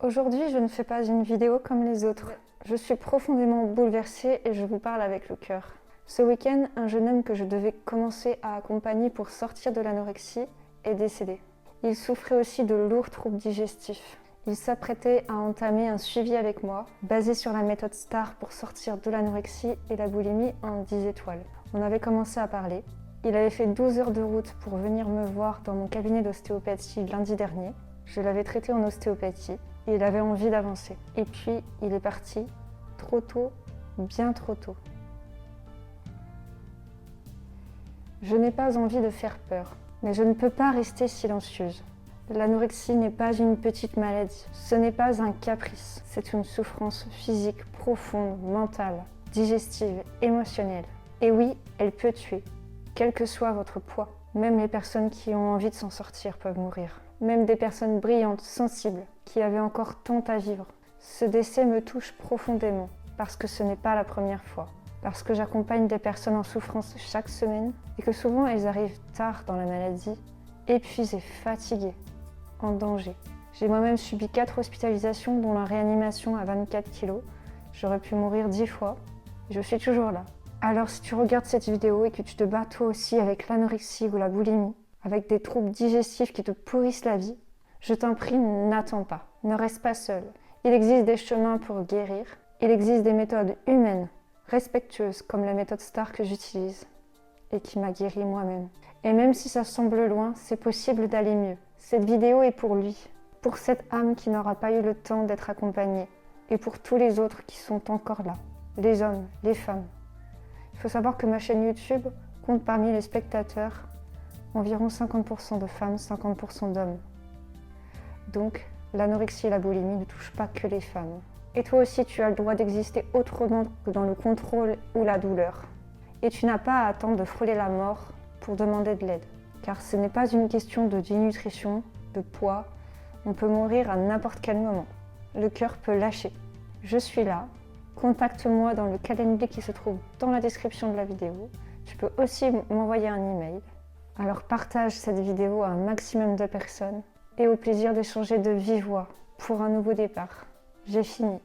Aujourd'hui, je ne fais pas une vidéo comme les autres. Je suis profondément bouleversée et je vous parle avec le cœur. Ce week-end, un jeune homme que je devais commencer à accompagner pour sortir de l'anorexie est décédé. Il souffrait aussi de lourds troubles digestifs. Il s'apprêtait à entamer un suivi avec moi, basé sur la méthode STAR pour sortir de l'anorexie et la boulimie en 10 étoiles. On avait commencé à parler. Il avait fait 12 heures de route pour venir me voir dans mon cabinet d'ostéopathie lundi dernier. Je l'avais traité en ostéopathie et il avait envie d'avancer. Et puis, il est parti trop tôt, bien trop tôt. Je n'ai pas envie de faire peur, mais je ne peux pas rester silencieuse. L'anorexie n'est pas une petite maladie, ce n'est pas un caprice, c'est une souffrance physique profonde, mentale, digestive, émotionnelle. Et oui, elle peut tuer, quel que soit votre poids. Même les personnes qui ont envie de s'en sortir peuvent mourir. Même des personnes brillantes, sensibles, qui avaient encore tant à vivre. Ce décès me touche profondément, parce que ce n'est pas la première fois. Parce que j'accompagne des personnes en souffrance chaque semaine et que souvent elles arrivent tard dans la maladie, épuisées, fatiguées, en danger. J'ai moi-même subi 4 hospitalisations dont la réanimation à 24 kg. J'aurais pu mourir 10 fois. Je suis toujours là. Alors si tu regardes cette vidéo et que tu te bats toi aussi avec l'anorexie ou la boulimie, avec des troubles digestifs qui te pourrissent la vie, je t'en prie, n'attends pas. Ne reste pas seul. Il existe des chemins pour guérir. Il existe des méthodes humaines, respectueuses, comme la méthode STAR que j'utilise et qui m'a guéri moi-même. Et même si ça semble loin, c'est possible d'aller mieux. Cette vidéo est pour lui, pour cette âme qui n'aura pas eu le temps d'être accompagnée et pour tous les autres qui sont encore là, les hommes, les femmes. Il faut savoir que ma chaîne YouTube compte parmi les spectateurs environ 50% de femmes, 50% d'hommes. Donc, l'anorexie et la boulimie ne touchent pas que les femmes. Et toi aussi, tu as le droit d'exister autrement que dans le contrôle ou la douleur. Et tu n'as pas à attendre de frôler la mort pour demander de l'aide. Car ce n'est pas une question de dénutrition, de poids. On peut mourir à n'importe quel moment. Le cœur peut lâcher. Je suis là. Contacte-moi dans le calendrier qui se trouve dans la description de la vidéo. Tu peux aussi m'envoyer un email. Alors partage cette vidéo à un maximum de personnes et au plaisir d'échanger de vive voix pour un nouveau départ. J'ai fini.